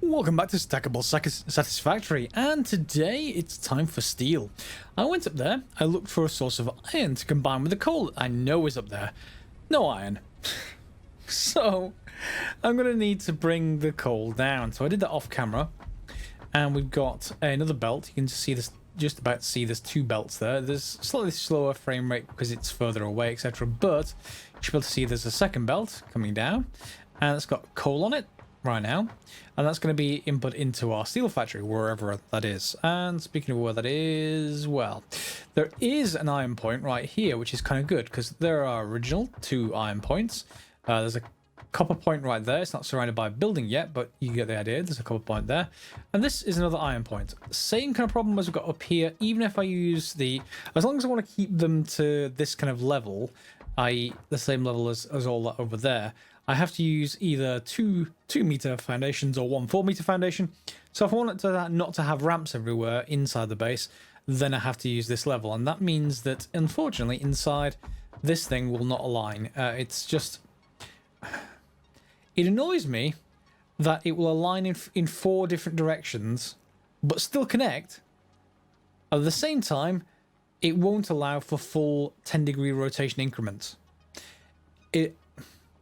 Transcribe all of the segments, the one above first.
Welcome back to Stackable Satisfactory, and today it's time for steel. I went up there, I looked for a source of iron to combine with the coal that I know is up there. No iron. So, I'm going to need to bring the coal down. So I did that off camera, and we've got another belt. You can see this, just about see there's two belts there. There's slightly slower frame rate because it's further away, etc. But you should be able to see there's a second belt coming down, and it's got coal on it right now, and that's going to be input into our steel factory, wherever that is. And speaking of where that is, well, there is an iron point right here, which is kind of good because there are original two iron points. There's a copper point right there. It's not surrounded by a building yet, but you get the idea. There's a copper point there, and this is another iron point. Same kind of problem as we've got up here. Even if I use as long as I want to keep them to this kind of level, i.e. the same level as all that over there, I have to use either two meter foundations or 1 4 meter foundation. So if I want it to not to have ramps everywhere inside the base, then I have to use this level, and that means that unfortunately inside this thing will not align. It's just, it annoys me that it will align in 4 different directions but still connect. At the same time, it won't allow for full 10-degree rotation increments.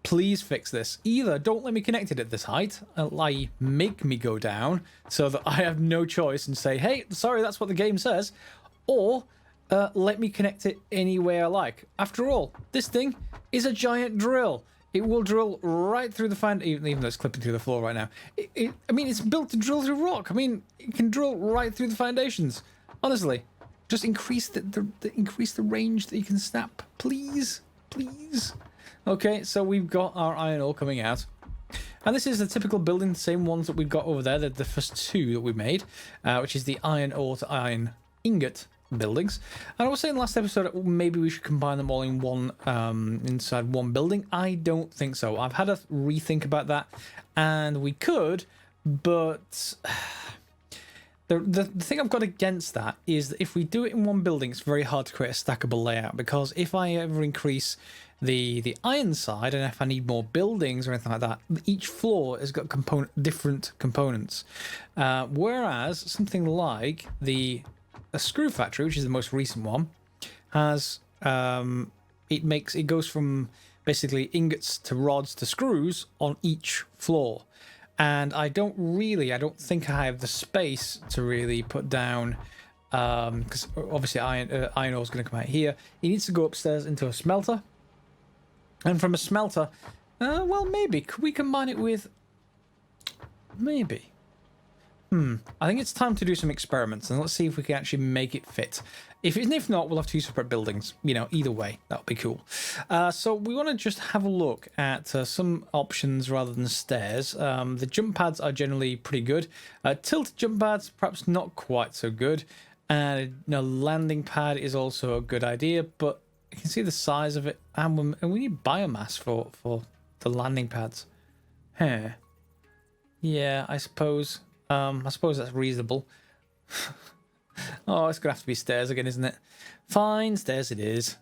Please fix this. Either don't let me connect it at this height, i.e. make me go down so that I have no choice and say, hey, sorry, that's what the game says, or let me connect it any way I like. After all, this thing is a giant drill. It will drill right through the fan, even though it's clipping through the floor right now. I mean, it's built to drill through rock. I mean, it can drill right through the foundations. Honestly, just increase the range that you can snap, please, please. Okay, so we've got our iron ore coming out. And this is the typical building, the same ones that we've got over there, the first 2 that we made, which is the iron ore to iron ingot buildings. And I was saying last episode that maybe we should combine them all in one, inside one building. I don't think so. I've had a rethink about that, and we could, but the thing I've got against that is that if we do it in one building, it's very hard to create a stackable layout, because if I ever increase the iron side, and if I need more buildings or anything like that, each floor has got different components. Whereas something like a screw factory, which is the most recent one, has it goes from basically ingots to rods to screws on each floor. And I don't think I have the space to really put down, because obviously iron ore is going to come out here. It needs to go upstairs into a smelter. And from a smelter, well, maybe. Could we combine it with... Maybe. I think it's time to do some experiments, and let's see if we can actually make it fit. If not, we'll have 2 separate buildings. You know, either way, that would be cool. So we want to just have a look at some options rather than stairs. The jump pads are generally pretty good. Tilted jump pads, perhaps not quite so good. And a landing pad is also a good idea, but you can see the size of it, and we need biomass for the landing pads. Yeah, I suppose that's reasonable. Oh, it's gonna have to be stairs again, isn't it? Fine, stairs it is.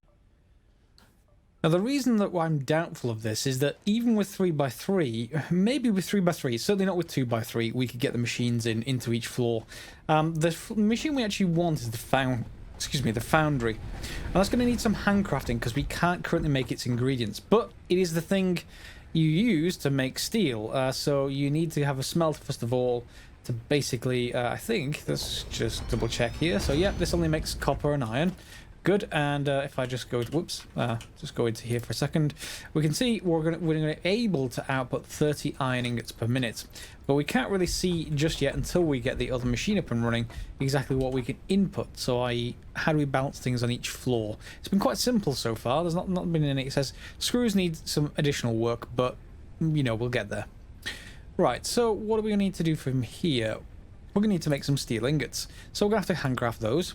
Now, the reason that I'm doubtful of this is that even with 3x3, maybe with 3x3, certainly not with 2x3, we could get the machines into each floor. The machine we actually want is the foundry. And that's going to need some handcrafting because we can't currently make its ingredients, but it is the thing you use to make steel. So you need to have a smelter first of all to basically, I think, let's just double check here. So yeah, this only makes copper and iron. Good. And if I just go, just go into here for a second, we can see we're going to be able to output 30 iron ingots per minute, but we can't really see just yet until we get the other machine up and running exactly what we can input. So i.e. how do we balance things on each floor? It's been quite simple so far. There's not been any. It says screws need some additional work, but you know, we'll get there. Right, so what are we going to need to do from here? We're going to need to make some steel ingots. So we're going to have to handcraft those.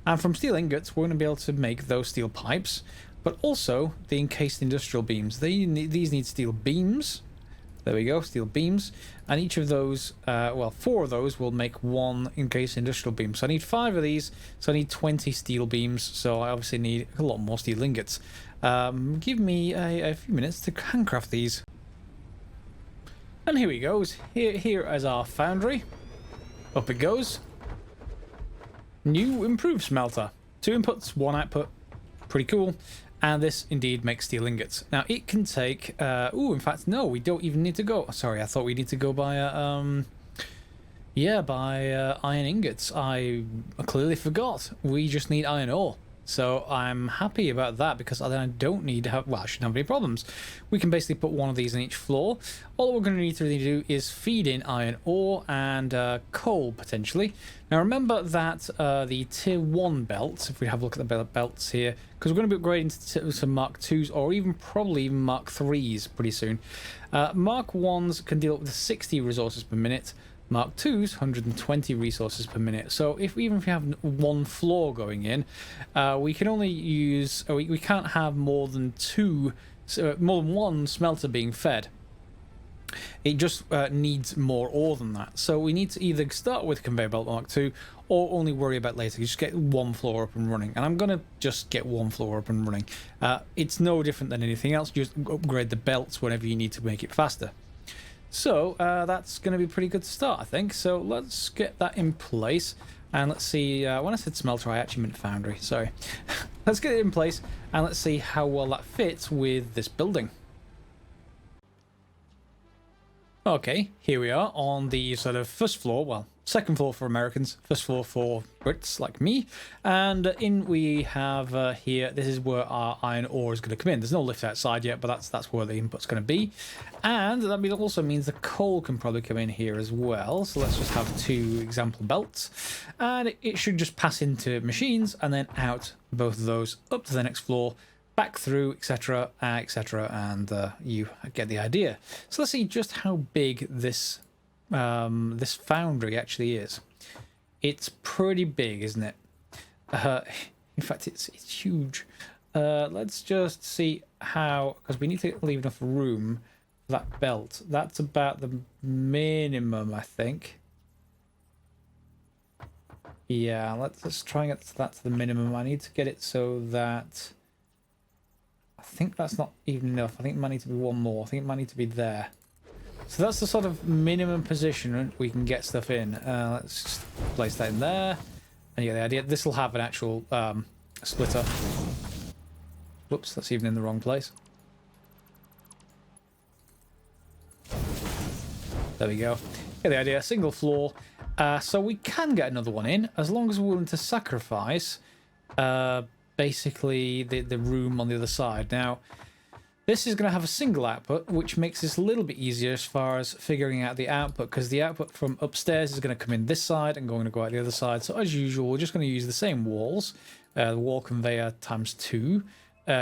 And from steel ingots, we're going to be able to make those steel pipes, but also the encased industrial beams. These need steel beams. There we go, steel beams. And each of those, 4 of those will make 1 encased industrial beam. So I need 5 of these, so I need 20 steel beams. So I obviously need a lot more steel ingots. Give me a few minutes to handcraft these. And here he goes. Here is our foundry. Up it goes. New improved smelter. 2 inputs, 1 output. Pretty cool. And this indeed makes steel ingots. Now it can take... in fact, no, we don't even need to go... Sorry, I thought we need to go by... iron ingots. I clearly forgot. We just need iron ore. So I'm happy about that because then I don't need to have... Well, I shouldn't have any problems. We can basically put one of these on each floor. All we're going to need to do is feed in iron ore and coal, potentially. Now remember that the tier 1 belts, if we have a look at the belts here, because we're going to be upgrading to some Mark 2s or probably even Mark 3s pretty soon. Mark 1s can deal with 60 resources per minute. Mark 2's 120 resources per minute. So even if you have 1 floor going in, we can only use... we can't have more than 1 smelter being fed. It just needs more ore than that. So we need to either start with conveyor belt Mark 2 or only worry about later. You just get 1 floor up and running. And I'm going to just get 1 floor up and running. It's no different than anything else. Just upgrade the belts whenever you need to make it faster. So that's going to be pretty good to start, I think. So let's get that in place. And let's see, when I said smelter, I actually meant foundry. Sorry. Let's get it in place and let's see how well that fits with this building. Okay, here we are on the sort of first floor, well, second floor for Americans, first floor for Brits like me, and in we have here, this is where our iron ore is going to come in. There's no lift outside yet, but that's where the input's going to be, and that also means the coal can probably come in here as well. So let's just have 2 example belts, and it should just pass into machines and then out both of those up to the next floor, back through, etc., etc., and you get the idea. So let's see just how big this this foundry actually is. It's pretty big, isn't it? In fact, it's huge. Let's just see how, because we need to leave enough room for that belt. That's about the minimum, I think. Yeah, let's try and get that to the minimum. I need to get it so that... I think that's not even enough. I think it might need to be 1 more. I think it might need to be there. So that's the sort of minimum position we can get stuff in. Let's just place that in there. And you get the idea. This will have an actual splitter. Whoops, that's even in the wrong place. There we go. Get the idea. Single floor. So we can get another one in as long as we're willing to sacrifice basically the room on the other side. Now this is going to have a single output, which makes this a little bit easier as far as figuring out the output, because the output from upstairs is going to come in this side and going to go out the other side. So as usual, we're just going to use the same walls, the wall conveyor ×2,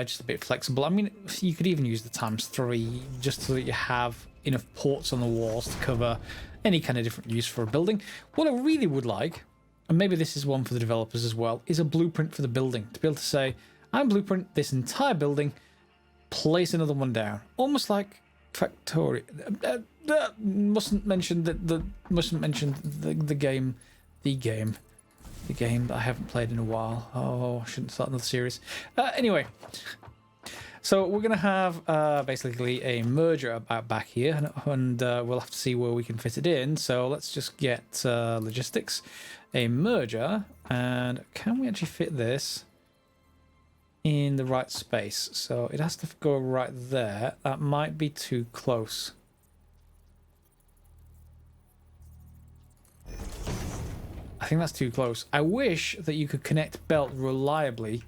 just a bit flexible. I mean, you could even use the ×3 just so that you have enough ports on the walls to cover any kind of different use for a building. What I really would like, and maybe this is one for the developers as well, is a blueprint for the building. To be able to say, I'm blueprint this entire building, place another one down. Almost like Factory. Mustn't mention the game that I haven't played in a while. Oh, I shouldn't start another series. Anyway, so we're going to have basically a merger about back here, and we'll have to see where we can fit it in. So let's just get logistics, a merger, and can we actually fit this in the right space? So it has to go right there. That might be too close. I think that's too close. I wish that you could connect belt reliably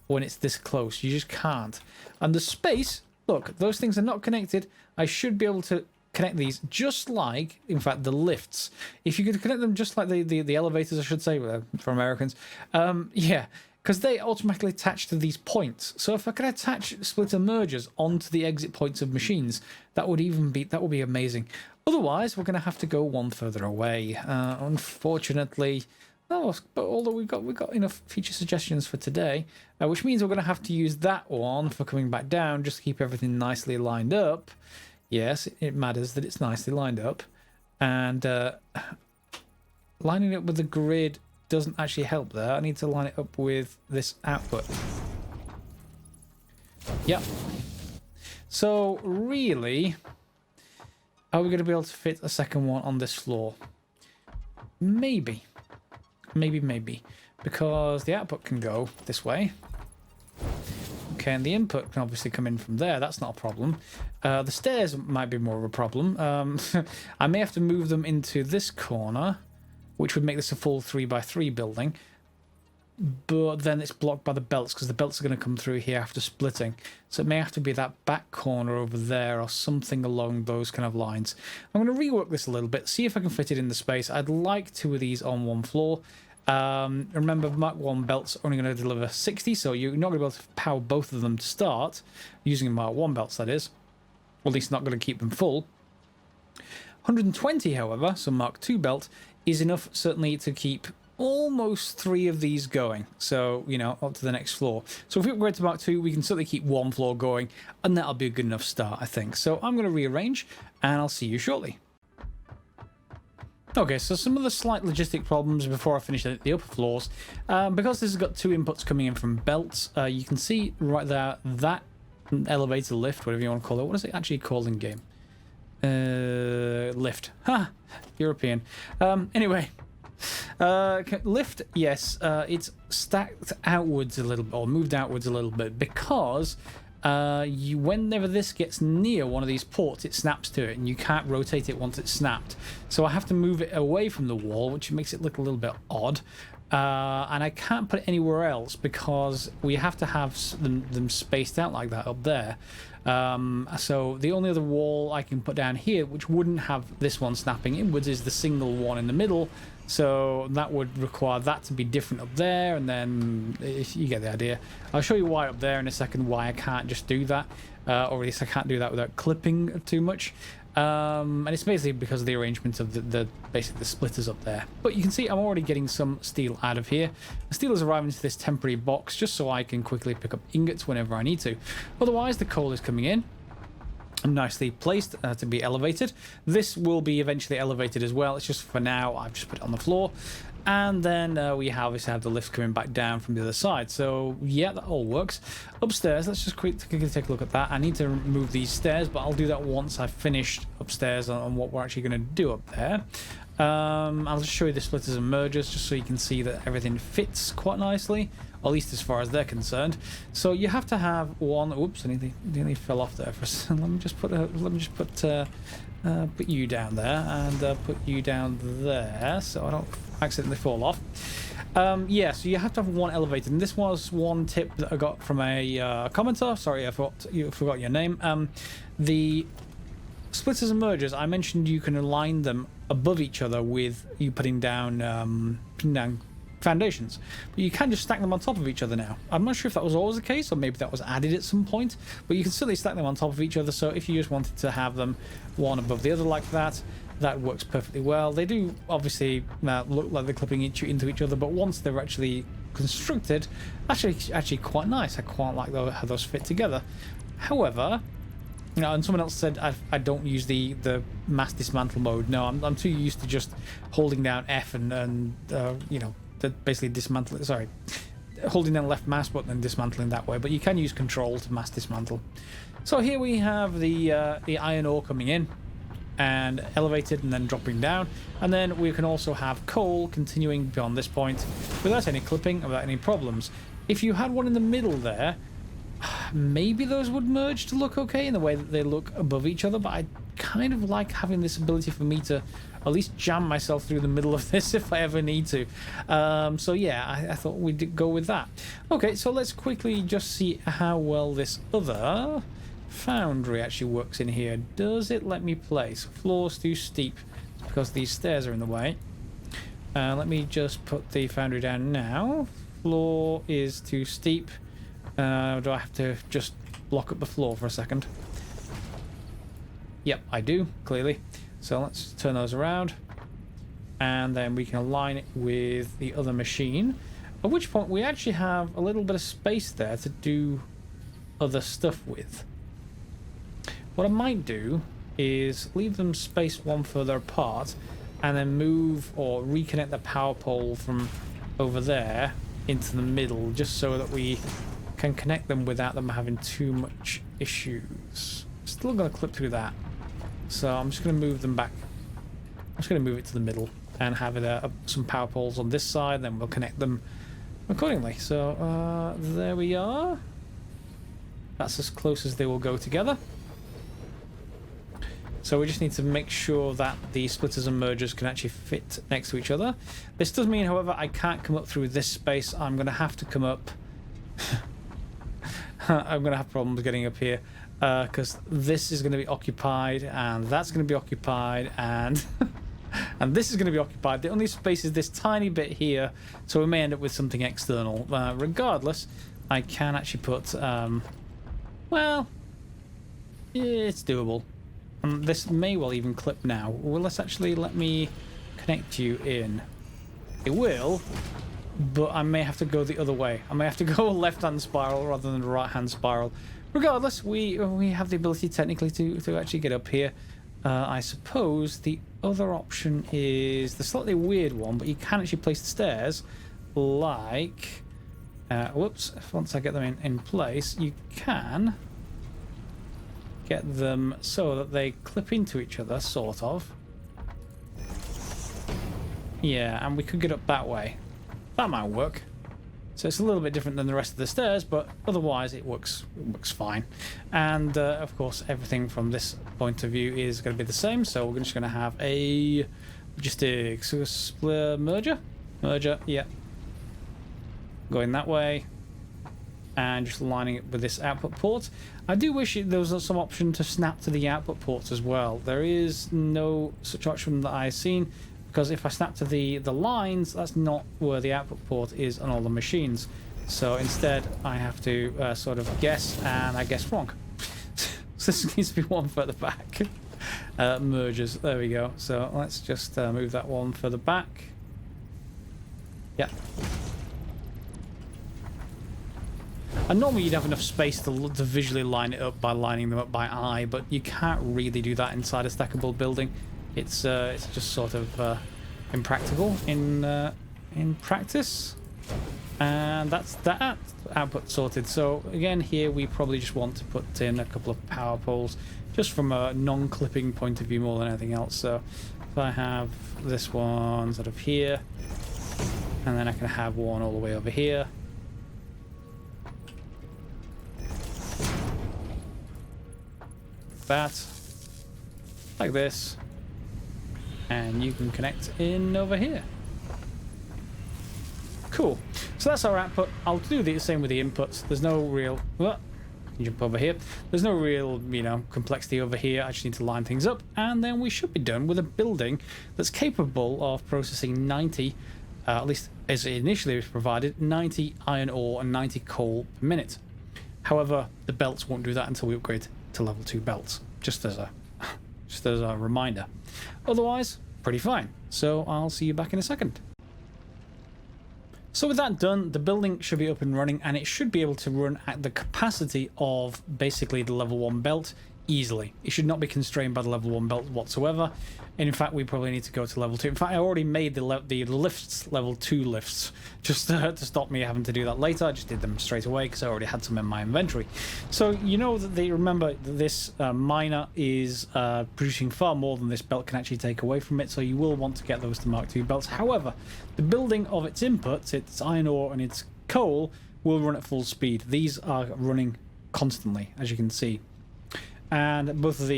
when it's this close. You just can't. And the space, look, those things are not connected. I should be able to connect these just like, in fact, the lifts. If you could connect them just like the elevators, I should say, for Americans. Yeah, because they automatically attach to these points. So if I could attach splitter mergers onto the exit points of machines, that would be amazing. Otherwise, we're going to have to go one further away. Unfortunately, but although we've got enough feature suggestions for today, which means we're going to have to use that one for coming back down, just to keep everything nicely lined up. Yes, it matters that it's nicely lined up, and lining it up with the grid doesn't actually help there. I need to line it up with this output. Yep. So really, Are we going to be able to fit a second one on this floor? Maybe. Maybe. Because the output can go this way. Okay, and the input can obviously come in from there. That's not a problem. The stairs might be more of a problem. I may have to move them into this corner, which would make this a full 3x3 building. But then it's blocked by the belts, because the belts are going to come through here after splitting. So it may have to be that back corner over there or something along those kind of lines. I'm going to rework this a little bit, see if I can fit it in the space. I'd like 2 of these on one floor. Remember, Mark 1 belts are only going to deliver 60, so you're not going to be able to power both of them to start, using Mark 1 belts, that is. Or at least not going to keep them full. 120, however, so Mark 2 belt, is enough certainly to keep almost 3 of these going, so you know, up to the next floor. So if we upgrade to Mark 2, we can certainly keep 1 floor going, and that'll be a good enough start, I think. So I'm going to rearrange, and I'll see you shortly. Okay, so some of the slight logistic problems before I finish the upper floors. Because this has got 2 inputs coming in from belts, you can see right there that elevator lift, whatever you want to call it. What is it actually called in game? Lift. Ha! European. Anyway. Lift, yes, it's stacked outwards a little bit, or moved outwards a little bit, because whenever this gets near one of these ports, it snaps to it, and you can't rotate it once it's snapped. So I have to move it away from the wall, which makes it look a little bit odd. And I can't put it anywhere else because we have to have them spaced out like that up there. So the only other wall I can put down here, which wouldn't have this one snapping inwards, is the single one in the middle. So that would require that to be different up there, and then you get the idea. I'll show you why up there in a second, why I can't just do that, or at least I can't do that without clipping too much. And it's basically because of the arrangement of basically the splitters up there. But you can see I'm already getting some steel out of here. The steel is arriving into this temporary box just so I can quickly pick up ingots whenever I need to. Otherwise, the coal is coming in, nicely placed to be elevated. This will be eventually elevated as well. It's just for now I've just put it on the floor, and then we obviously have the lift coming back down from the other side. So yeah, that all works. Upstairs, let's just quickly take a look at that. I need to remove these stairs, but I'll do that once I've finished upstairs on what we're actually going to do up there. I'll just show you the splitters and mergers just so you can see that everything fits quite nicely, at least as far as they're concerned. So you have to have one. Oops, I nearly fell off there for a second. Let me just put you down there and put you down there so I don't accidentally fall off. Yeah, so you have to have one elevated, and this was one tip that I got from a commenter. Sorry, I forgot your name. The splitters and mergers, I mentioned you can align them above each other with you putting down foundations, but you can just stack them on top of each other now. I'm not sure if that was always the case, or maybe that was added at some point, but you can certainly stack them on top of each other. So if you just wanted to have them one above the other like that, that works perfectly well. They do obviously look like they're clipping into each other, but once they're actually constructed, actually quite nice. I quite like how those fit together. However, you know, and someone else said I don't use the mass dismantle mode. No, I'm too used to just holding down F and you know, basically dismantling. Sorry, holding down left mouse button and dismantling that way. But you can use control to mass dismantle. So here we have the iron ore coming in and elevated and then dropping down, and then we can also have coal continuing beyond this point without any clipping, without any problems. If you had one in the middle there, maybe those would merge to look okay in the way that they look above each other, but I kind of like having this ability for me to at least jam myself through the middle of this if I ever need to. So yeah, I thought we'd go with that. Okay, so let's quickly just see how well this other foundry actually works in here. Does it let me place? Floor's too steep because these stairs are in the way. Let me just put the foundry down now. Floor is too steep. Do I have to just block up the floor for a second? Yep, I do, clearly. So let's turn those around, and then we can align it with the other machine, at which point we actually have a little bit of space there to do other stuff with. What I might do is leave them spaced one further apart and then move or reconnect the power pole from over there into the middle, just so that we can connect them without them having too much issues. Still going to clip through that. So I'm just going to move them back. I'm just going to move it to the middle and have it, some power poles on this side, then we'll connect them accordingly. So there we are. That's as close as they will go together. So we just need to make sure that the splitters and mergers can actually fit next to each other. This does mean, however, I can't come up through this space. I'm going to have to come up... I'm going to have problems getting up here. Because this is going to be occupied, and that's going to be occupied, and... and this is going to be occupied. The only space is this tiny bit here, so we may end up with something external. Regardless, I can actually put... well, it's doable. This may well even clip now. Well, let's actually let me connect you in. It will, but I may have to go the other way. I may have to go left-hand spiral rather than right-hand spiral. Regardless, we have the ability technically to actually get up here. I suppose the other option is the slightly weird one, but you can actually place the stairs like... whoops, once I get them in place, you can... get them so that they clip into each other, sort of. Yeah, and we could get up that way. That might work. So it's a little bit different than the rest of the stairs, but otherwise it works fine. And of course, everything from this point of view is going to be the same. So we're just going to have a logistics merger, yeah, going that way. And just lining it with this output port. I do wish there was some option to snap to the output ports as well. There is no such option that I've seen, because if I snap to the lines, that's not where the output port is on all the machines. So instead, I have to sort of guess, and I guess wrong. So this needs to be one further back. Mergers, there we go. So let's just move that one further back. Yeah. And normally you'd have enough space to visually line it up by lining them up by eye, but you can't really do that inside a stackable building. It's just sort of impractical in practice. And that's that output sorted. So again, here we probably just want to put in a couple of power poles, just from a non-clipping point of view more than anything else. So if I have this one sort of here, and then I can have one all the way over here. That, like this, and you can connect in over here. Cool. So that's our output. I'll do the same with the inputs. There's no real... jump over here. There's no real, complexity over here. I just need to line things up, and then we should be done with a building that's capable of processing 90, at least as it initially was provided, 90 iron ore and 90 coal per minute. However, the belts won't do that until we upgrade to level 2 belts, just as a reminder. Otherwise, pretty fine. So I'll see you back in a second. So with that done, the building should be up and running, and it should be able to run at the capacity of basically the level 1 belt easily. It should not be constrained by the level 1 belt whatsoever. And in fact, we probably need to go to level 2. In fact, I already made the lifts level 2 lifts, just to stop me having to do that later. I just did them straight away because I already had some in my inventory. So you know that remember that this miner is producing far more than this belt can actually take away from it, so you will want to get those to Mark II belts. However, the building of its inputs, its iron ore and its coal, will run at full speed. These are running constantly, as you can see. And both of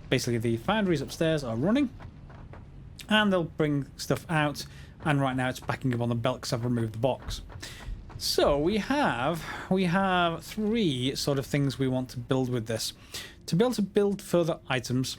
basically the foundries upstairs are running, and they'll bring stuff out, and right now it's backing up on the belt because I've removed the box. So we have 3 sort of things we want to build with this. To be able to build further items,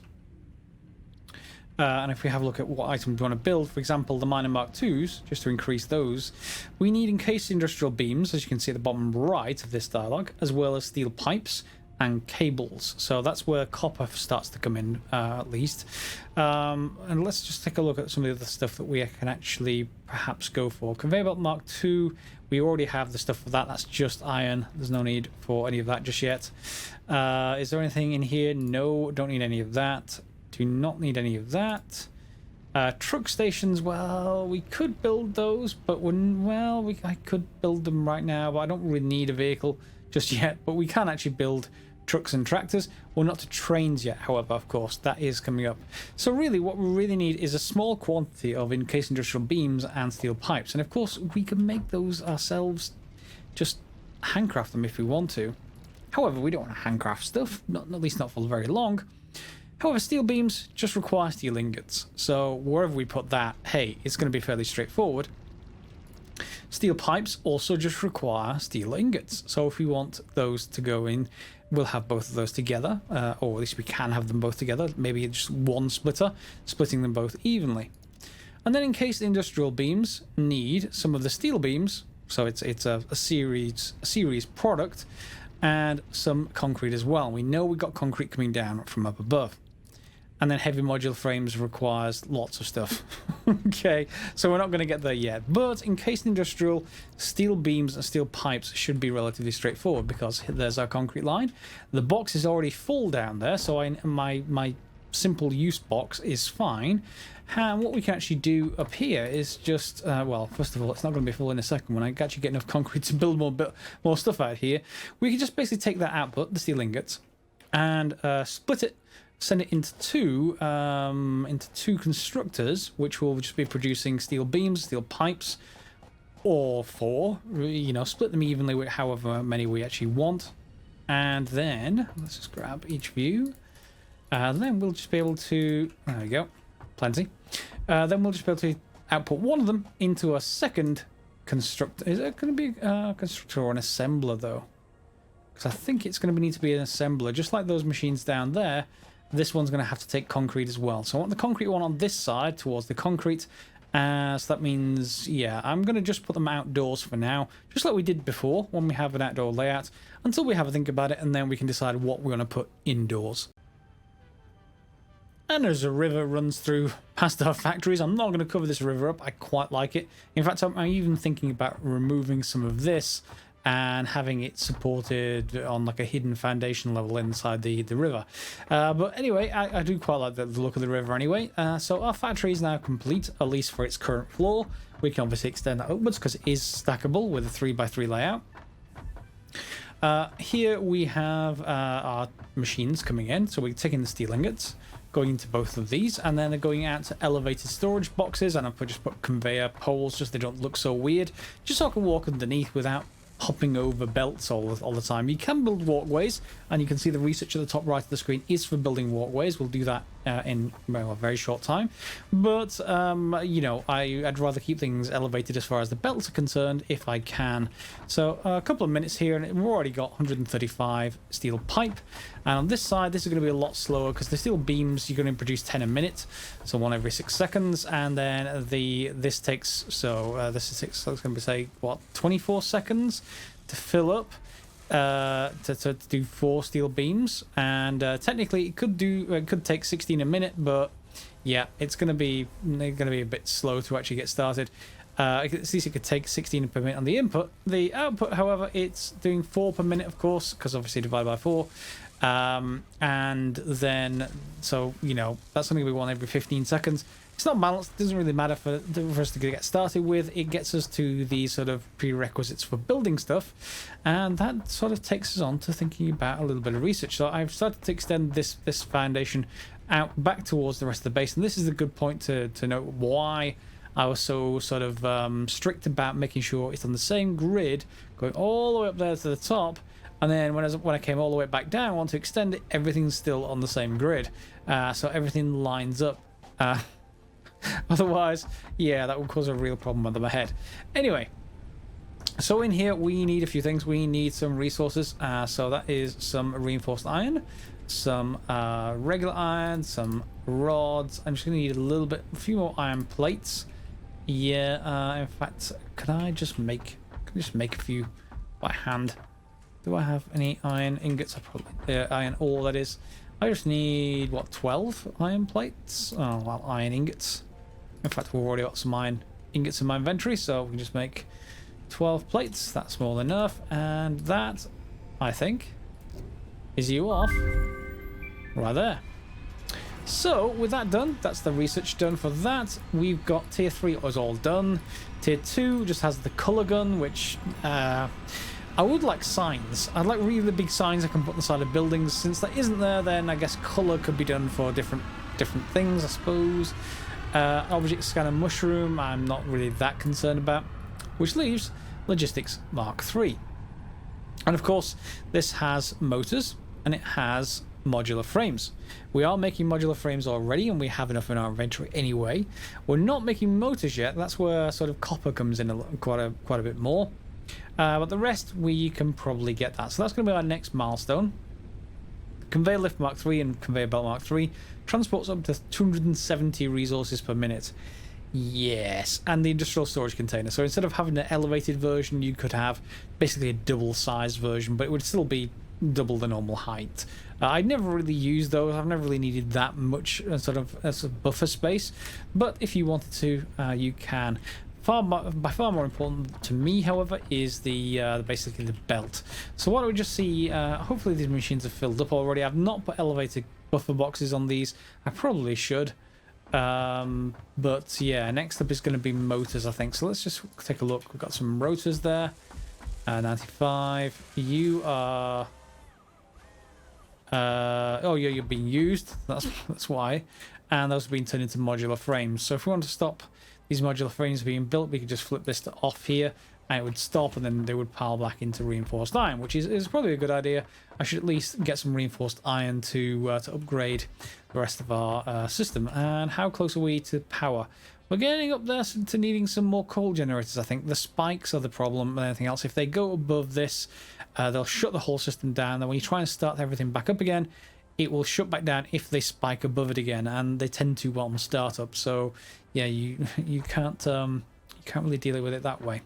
and if we have a look at what items we want to build, for example the Miner Mark IIs, just to increase those, we need encased industrial beams, as you can see at the bottom right of this dialogue, as well as steel pipes and cables. So that's where copper starts to come in, at least. And let's just take a look at some of the other stuff that we can actually perhaps go for. Conveyor belt Mark II, we already have the stuff for that. That's just iron. There's no need for any of that just yet. Is there anything in here? No, don't need any of that. Do not need any of that. Truck stations, well, we could build those, but I could build them right now, but I don't really need a vehicle just yet. But we can actually build trucks and tractors, or not to trains yet, however, of course, that is coming up. So really, what we really need is a small quantity of encased industrial beams and steel pipes. And of course, we can make those ourselves, just handcraft them if we want to. However, we don't want to handcraft stuff, at least not for very long. However, steel beams just require steel ingots. So wherever we put that, hey, it's going to be fairly straightforward. Steel pipes also just require steel ingots. So if we want those to go in, we'll have both of those together, or at least we can have them both together. Maybe just one splitter, splitting them both evenly. And then encased industrial beams need some of the steel beams, so it's a series product, and some concrete as well. We know we've got concrete coming down from up above. And then heavy modular frames requires lots of stuff. Okay, so we're not going to get there yet. But encased industrial steel beams and steel pipes should be relatively straightforward, because there's our concrete line. The box is already full down there, so my simple use box is fine. And what we can actually do up here is just, well, first of all, it's not going to be full in a second when I actually get enough concrete to build more stuff out here. We can just basically take that output, the steel ingots, and split it, send it into two constructors, which will just be producing steel beams, steel pipes, or 4. You know, split them evenly with however many we actually want. And then, let's just grab each view. Then we'll just be able to, there we go, plenty. Then we'll just be able to output one of them into a second constructor. Is it going to be a constructor or an assembler, though? Because I think it's going to need to be an assembler. Just like those machines down there, this one's going to have to take concrete as well. So I want the concrete one on this side towards the concrete. So that means, yeah, I'm going to just put them outdoors for now, just like we did before when we have an outdoor layout, until we have a think about it, and then we can decide what we're going to put indoors. And as a river runs through past our factories, I'm not going to cover this river up. I quite like it. In fact, I'm even thinking about removing some of this and having it supported on like a hidden foundation level inside the river. But anyway, I do quite like the look of the river anyway. So our factory is now complete, at least for its current floor. We can obviously extend that upwards because it is stackable with a 3x3 layout. Here we have our machines coming in. So we're taking the steel ingots, going into both of these, and then they're going out to elevated storage boxes, and I've just put conveyor poles just so they don't look so weird, just so I can walk underneath without hopping over belts all the time. You can build walkways, and you can see the research at the top right of the screen is for building walkways. We'll do that in a very short time, but you know, I'd rather keep things elevated as far as the belts are concerned if I can. So a couple of minutes here, and we've already got 135 steel pipe, and on this side this is going to be a lot slower because the steel beams you're going to produce 10 a minute, so 1 every 6 seconds, and then this takes, so this is 6, so it's going to be, say, what, 24 seconds to fill up. To do 4 steel beams, and technically it could take 16 a minute, but yeah, it's gonna be a bit slow to actually get started. At least it could take 16 per minute on the input. The output, however, it's doing 4 per minute, of course, because obviously divided by 4. And then, so, you know, that's only going to be 1 every 15 seconds. It's not balanced. It doesn't really matter for us to get started with. It gets us to the sort of prerequisites for building stuff, and that sort of takes us on to thinking about a little bit of research. So I've started to extend this foundation out back towards the rest of the base, and this is a good point to note why I was so sort of strict about making sure it's on the same grid, going all the way up there to the top. And then when I came all the way back down, I want to extend it, everything's still on the same grid. So everything lines up. Otherwise, yeah, that would cause a real problem under my head. Anyway, so in here we need a few things. We need some resources. So that is some reinforced iron, some regular iron, some rods. I'm just going to need a few more iron plates. Yeah, in fact, can I just make a few by hand? Do I have any iron ingots? I probably iron ore, that is. I just need, what, 12 iron plates? Oh, well, iron ingots. In fact, we've already got some iron ingots in my inventory, so we can just make 12 plates. That's more than enough. And that, I think, is you off right there. So, with that done, that's the research done for that. We've got tier 3 was all done. Tier 2 just has the color gun, which I would like signs. I'd like really big signs I can put on the side of buildings. Since that isn't there, then I guess colour could be done for different things, I suppose. Object scanner mushroom, I'm not really that concerned about. Which leaves logistics Mark III. And of course, this has motors and it has modular frames. We are making modular frames already, and we have enough in our inventory anyway. We're not making motors yet. That's where sort of copper comes in quite a bit more. But the rest we can probably get that. So that's going to be our next milestone. Conveyor lift Mark III and conveyor belt Mark III transports up to 270 resources per minute. Yes, and the industrial storage container. So instead of having an elevated version, you could have basically a double-sized version, but it would still be double the normal height. I never really used those. I've never really needed that much sort of buffer space, but if you wanted to, you can. By far more important to me, however, is the basically the belt. So why don't we just see? Hopefully these machines are filled up already. I've not put elevated buffer boxes on these. I probably should. But yeah, next up is going to be motors, I think. So let's just take a look. We've got some rotors there. 95. You are. Oh yeah, you're being used. That's why. And those have been turned into modular frames. So if we want to stop these modular frames being built, we could just flip this to off here, and it would stop, and then they would pile back into reinforced iron, which is probably a good idea. I should at least get some reinforced iron to upgrade the rest of our system. And how close are we to power? We're getting up there to needing some more coal generators, I think. The spikes are the problem than anything else. If they go above this, they'll shut the whole system down. Then when you try and start everything back up again, it will shut back down if they spike above it again, and they tend to on startup. So yeah, you can't really deal with it that way.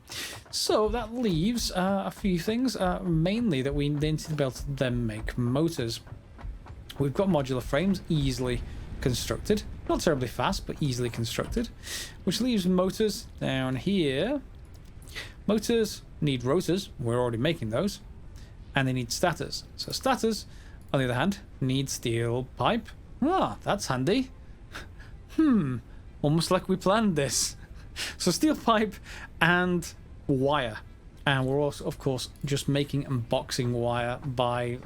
So that leaves a few things, mainly that we need to be able to then make motors. We've got modular frames easily constructed, not terribly fast, but easily constructed, which leaves motors down here. Motors need rotors, we're already making those, and they need stators. So stators, on the other hand, need steel pipe. Ah, that's handy. Almost like we planned this. So steel pipe and wire. And we're also, of course, just making and boxing wire by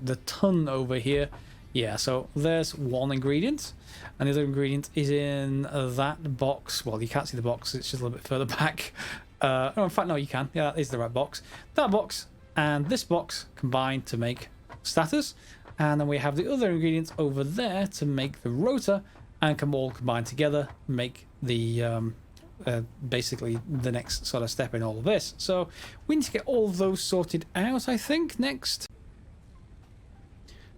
the ton over here. Yeah, so there's one ingredient, and the other ingredient is in that box. Well, you can't see the box, it's just a little bit further back. Oh, in fact, no, you can. Yeah, that is the right box. That box and this box combined to make stators, and then we have the other ingredients over there to make the rotor, and can all combine together, make the basically the next sort of step in all of this. So we need to get all of those sorted out, I think, next.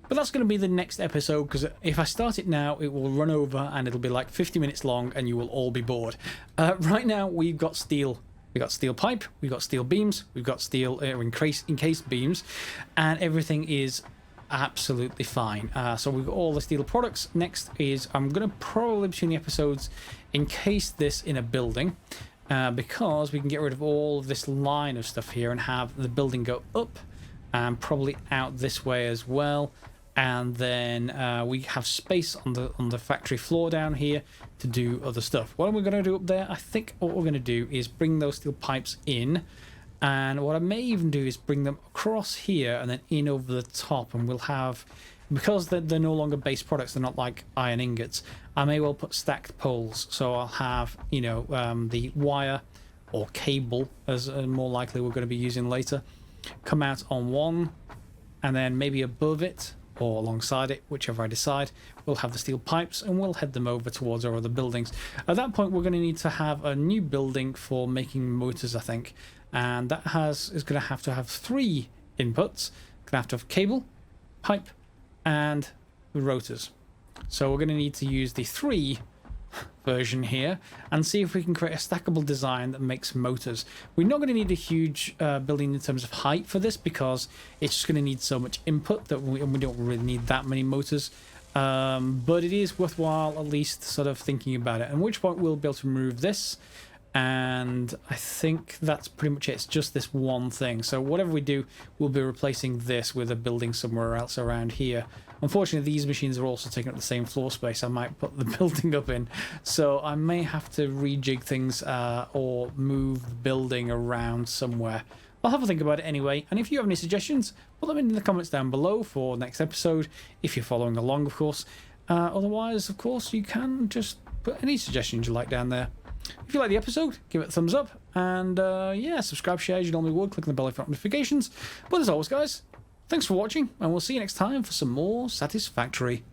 But that's going to be the next episode, because if I start it now, it will run over and it'll be like 50 minutes long and you will all be bored. Right now, we've got steel. We've got steel pipe, we've got steel beams, we've got steel encased beams, and everything is absolutely fine. So we've got all the steel products. Next is I'm going to probably, between the episodes, encase this in a building, because we can get rid of all of this line of stuff here and have the building go up and probably out this way as well. And then we have space on the factory floor down here to do other stuff. What are we going to do up there? I think what we're going to do is bring those steel pipes in, and what I may even do is bring them across here and then in over the top, and we'll have, because they're no longer base products, they're not like iron ingots, I may well put stacked poles. So I'll have, you know, the wire or cable, as more likely we're going to be using later, come out on one, and then maybe above it or alongside it, whichever I decide, we'll have the steel pipes, and we'll head them over towards our other buildings. At that point, we're going to need to have a new building for making motors, I think, and that is going to have 3 inputs. Going to have cable, pipe, and rotors. So we're going to need to use the 3 version here and see if we can create a stackable design that makes motors. We're not going to need a huge building in terms of height for this, because it's just going to need so much input that we don't really need that many motors. But it is worthwhile at least sort of thinking about it, at which point we'll be able to remove this, and I think that's pretty much it. It's just this one thing. So whatever we do, we'll be replacing this with a building somewhere else around here. Unfortunately, these machines are also taking up the same floor space I might put the building up in, so I may have to rejig things or move the building around somewhere. I'll have a think about it anyway, and if you have any suggestions, put them in the comments down below for next episode, if you're following along, of course. Otherwise, of course, you can just put any suggestions you like down there. If you like the episode, give it a thumbs up, and yeah, subscribe, share as you normally would, click on the bell for notifications. But as always, guys, thanks for watching, and we'll see you next time for some more Satisfactory.